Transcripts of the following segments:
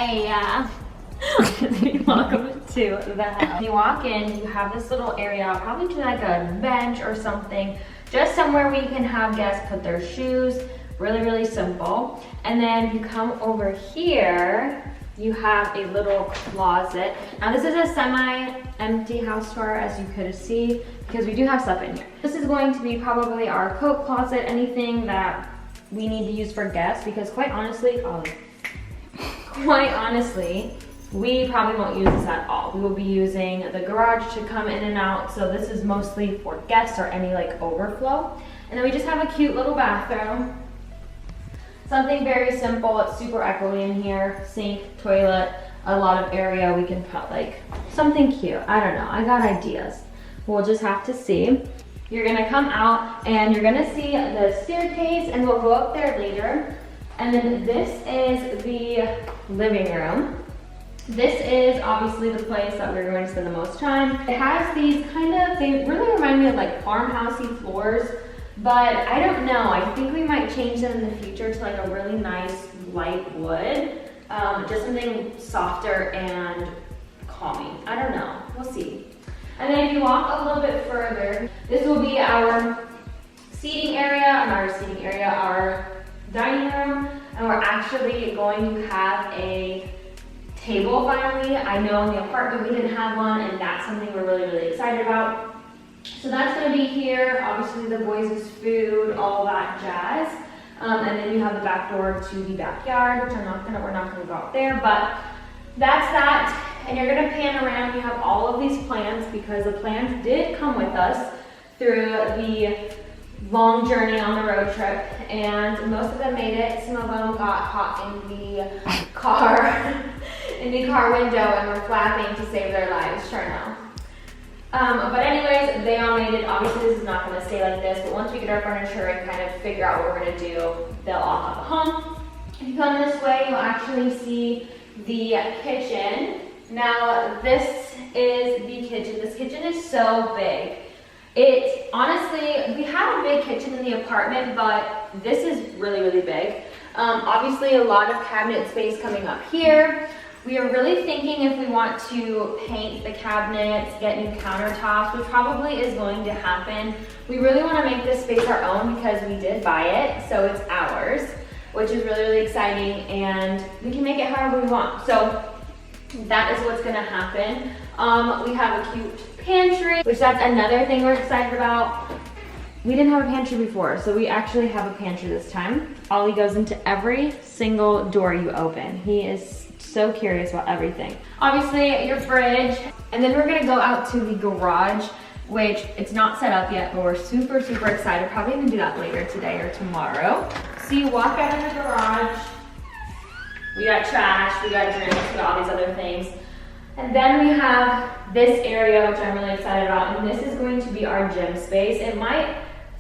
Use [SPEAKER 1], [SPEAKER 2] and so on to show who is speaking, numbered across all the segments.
[SPEAKER 1] Hey, welcome to the house. When you walk in, you have this little area, probably to like a bench or something, just somewhere where you can have guests put their shoes. Really, really simple. And then you come over here, you have a little closet. Now this is a semi-empty house tour, as you could see, because we do have stuff in here. This is going to be probably our coat closet, anything that we need to use for guests, because quite honestly, we probably won't use this at all. We will be using the garage to come in and out, so this is mostly for guests or any like overflow. And then we just have a cute little bathroom. Something very simple, it's super echoey in here. Sink, toilet, a lot of area we can put like something cute. I don't know, I got ideas. We'll just have to see. You're gonna come out and you're gonna see the staircase, and we'll go up there later. And then this is the living room. This is obviously the place that we're going to spend the most time. It has these they really remind me of like farmhousey floors, but I don't know. I think we might change them in the future to like a really nice light wood. Just something softer and calming. I don't know, we'll see. And then if you walk a little bit further, this will be our seating area, our dining room, and we're actually going to have a table finally. I know in the apartment we didn't have one, and that's something we're really, really excited about. So that's gonna be here. Obviously the boys' food, all that jazz. And then you have the back door to the backyard, which we're not gonna go out there, but that's that. And you're gonna pan around. You have all of these plants because the plants did come with us through the long journey on the road trip, and most of them made it. Some of them got caught in the car window and were flapping to save their lives. Sure, no. But anyways, they all made it. Obviously this is not going to stay like this, but once we get our furniture and kind of figure out what we're going to do, they'll all have a home. If you come this way, you'll actually see the kitchen. Now this is the kitchen. This kitchen is so big. Honestly, we had a big kitchen in the apartment, but this is really, really big. Obviously a lot of cabinet space coming up here. We are really thinking if we want to paint the cabinets, get new countertops, which probably is going to happen. We really want to make this space our own because we did buy it, so it's ours, which is really, really exciting, and we can make it however we want. So that is what's gonna happen. We have a cute pantry, which that's another thing we're excited about. We didn't have a pantry before, so we actually have a pantry this time. Ollie goes into every single door you open. He is so curious about everything. Obviously your fridge, and then we're gonna go out to the garage, which it's not set up yet, but we're super, super excited. Probably gonna do that later today or tomorrow. So you walk out of the garage, we got trash, we got drinks, we got all these other things. And then we have this area, which I'm really excited about, and this is going to be our gym space. It might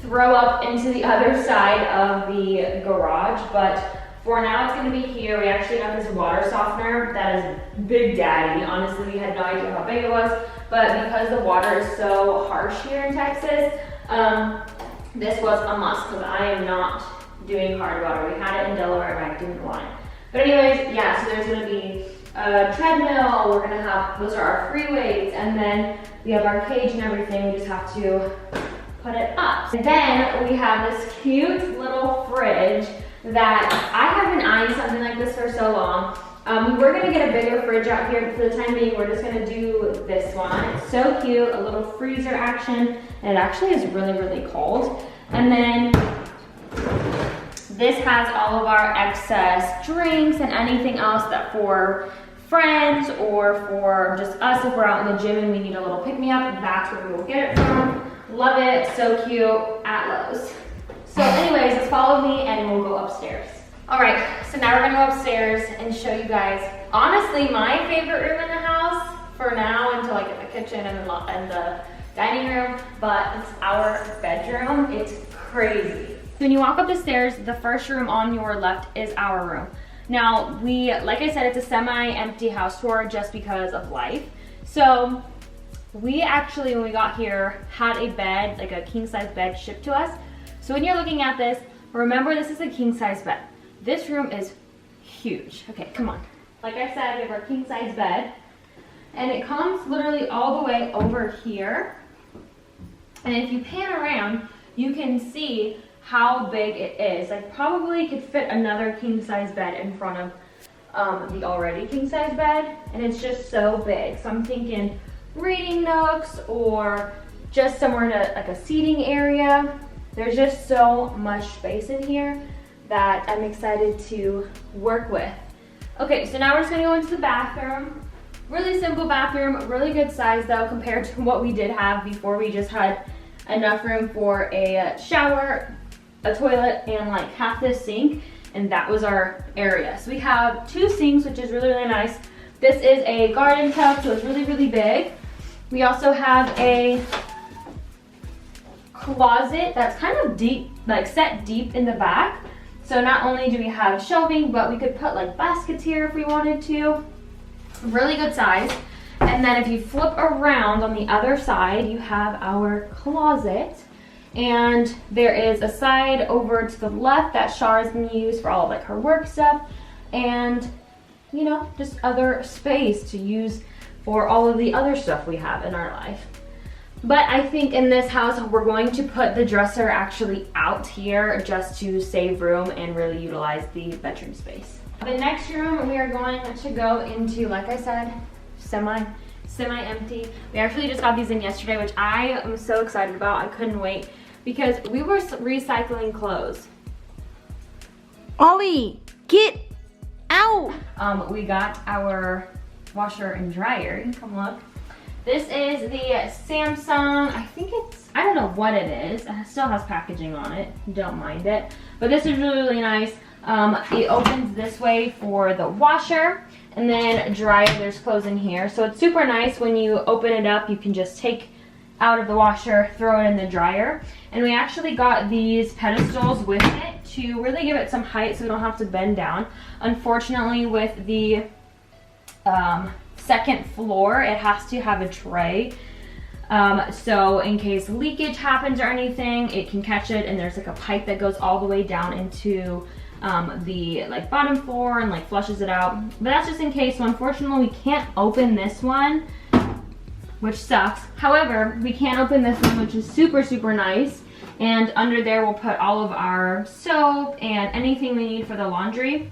[SPEAKER 1] throw up into the other side of the garage, but for now it's gonna be here. We actually have this water softener that is Big Daddy. Honestly, we had no idea how big it was, but because the water is so harsh here in Texas, this was a must because I am not doing hard water. We had it in Delaware and I didn't want it. But anyways, yeah, so there's gonna be a treadmill, we're gonna have, those are our free weights, and then we have our cage and everything. We just have to put it up. And then we have this cute little fridge that I have been eyeing something like this for so long. We were gonna get a bigger fridge out here, but for the time being, we're just gonna do this one. It's so cute, a little freezer action, and it actually is really, really cold. And then this has all of our excess drinks and anything else that for friends or for just us if we're out in the gym and we need a little pick-me-up, that's where we will get it from. Love it, so cute, at Lowe's. So anyways, just follow me and we'll go upstairs. All right, so now we're gonna go upstairs and show you guys, honestly, my favorite room in the house for now until I get the kitchen and the dining room, but it's our bedroom. It's crazy. When you walk up the stairs, the first room on your left is our room. Now, like I said, it's a semi-empty house tour just because of life. So we actually, when we got here, had a bed, like a king-size bed shipped to us. So when you're looking at this, remember this is a king-size bed. This room is huge. Okay, come on. like I said, we have our king size bed. And it comes literally all the way over here. And if you pan around, you can see how big it is. I probably could fit another king size bed in front of the already king size bed. And it's just so big. So I'm thinking reading nooks or just somewhere to like a seating area. There's just so much space in here that I'm excited to work with. Okay, so now we're just gonna go into the bathroom. Really simple bathroom, really good size though compared to what we did have before. We just had enough room for a shower, a toilet, and like half this sink, and that was our area. So we have 2 sinks, which is really, really nice. This is a garden tub, so it's really, really big. We also have a closet that's kind of deep, like set deep in the back. So not only do we have shelving, but we could put like baskets here if we wanted to. Really good size. And then if you flip around on the other side, you have our closet. And there is a side over to the left that Shar is going to use for all of like her work stuff. And, you know, just other space to use for all of the other stuff we have in our life. But I think in this house, we're going to put the dresser actually out here just to save room and really utilize the bedroom space. The next room we are going to go into, like I said, semi-empty. We actually just got these in yesterday, which I am so excited about. I couldn't wait because we were recycling clothes.
[SPEAKER 2] Ollie, get out!
[SPEAKER 1] We got our washer and dryer. You can come look. This is the Samsung, I don't know what it is. It still has packaging on it, don't mind it. But this is really, really nice. It opens this way for the washer, and then dryer, there's clothes in here. So it's super nice when you open it up, you can just take out of the washer, throw it in the dryer. And we actually got these pedestals with it to really give it some height so we don't have to bend down. Unfortunately, with the second floor, it has to have a tray. So in case leakage happens or anything, it can catch it, and there's like a pipe that goes all the way down into the like bottom floor and like flushes it out. But that's just in case. So unfortunately, we can't open this one, which sucks. However, we can open this one, which is super, super nice. And under there, we'll put all of our soap and anything we need for the laundry.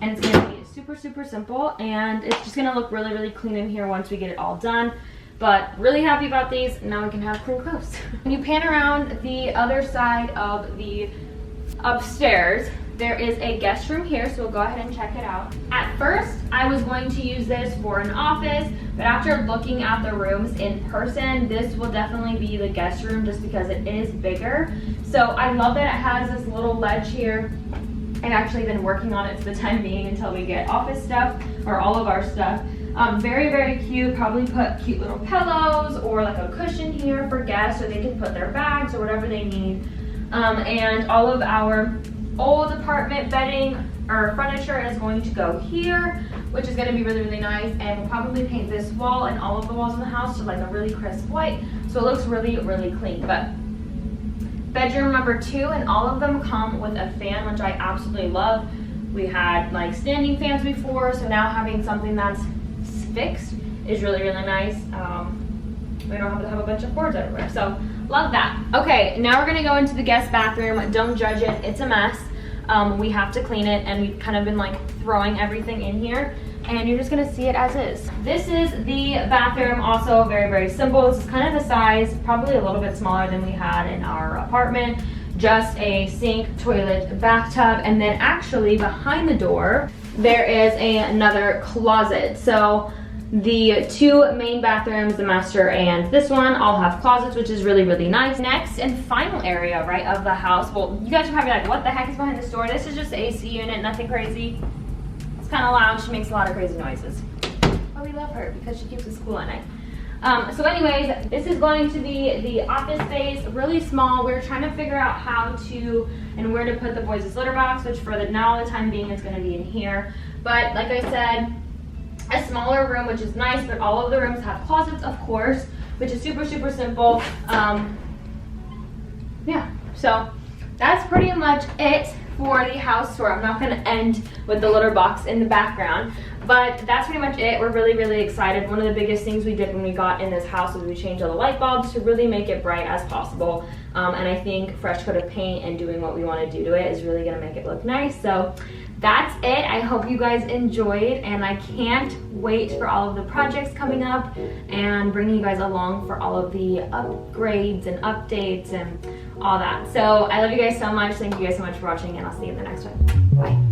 [SPEAKER 1] And it's gonna be super, super simple, and it's just gonna look really, really clean in here once we get it all done. But really happy about these. Now we can have clean clothes. When you pan around the other side of the upstairs, there is a guest room here, so we'll go ahead and check it out. At first, I was going to use this for an office, but after looking at the rooms in person, this will definitely be the guest room just because it is bigger. So I love that it has this little ledge here. I've actually been working on it for the time being until we get office stuff, or all of our stuff. Very, very cute. Probably put cute little pillows or like a cushion here for guests, so they can put their bags or whatever they need. And all of our old apartment bedding or furniture is going to go here, which is going to be really, really nice. And we'll probably paint this wall and all of the walls in the house to like a really crisp white, so it looks really, really clean. But bedroom number 2, and all of them come with a fan, which I absolutely love. We had like standing fans before, so now having something that's fixed is really, really nice. We don't have to have a bunch of cords everywhere, so love that. Okay, now we're gonna go into the guest bathroom. Don't judge it, it's a mess. We have to clean it, and we've kind of been like throwing everything in here, and you're just gonna see it as is. This is the bathroom, also very, very simple. This is kind of the size, probably a little bit smaller than we had in our apartment. Just a sink, toilet, bathtub, and then actually behind the door, there is another closet. So the 2 main bathrooms, the master and this one, all have closets, which is really, really nice. Next and final area, right, of the house. Well, you guys are probably like, what the heck is behind this door? This is just the AC unit, nothing crazy. It's kind of loud, she makes a lot of crazy noises. But we love her because she keeps us cool at night. So anyways, this is going to be the office space, really small. We're trying to figure out how to and where to put the boys' litter box, which for the now the time being is going to be in here. But like I said, a smaller room, which is nice, but all of the rooms have closets, of course, which is super, super simple. Yeah, so that's pretty much it for the house tour. I'm not gonna end with the litter box in the background, but that's pretty much it. We're really, really excited. One of the biggest things we did when we got in this house was we changed all the light bulbs to really make it bright as possible. And I think fresh coat of paint and doing what we want to do to it is really gonna make it look nice. So that's it. I hope you guys enjoyed, and I can't wait for all of the projects coming up and bringing you guys along for all of the upgrades and updates and all that. So I love you guys so much. Thank you guys so much for watching, and I'll see you in the next one. Bye.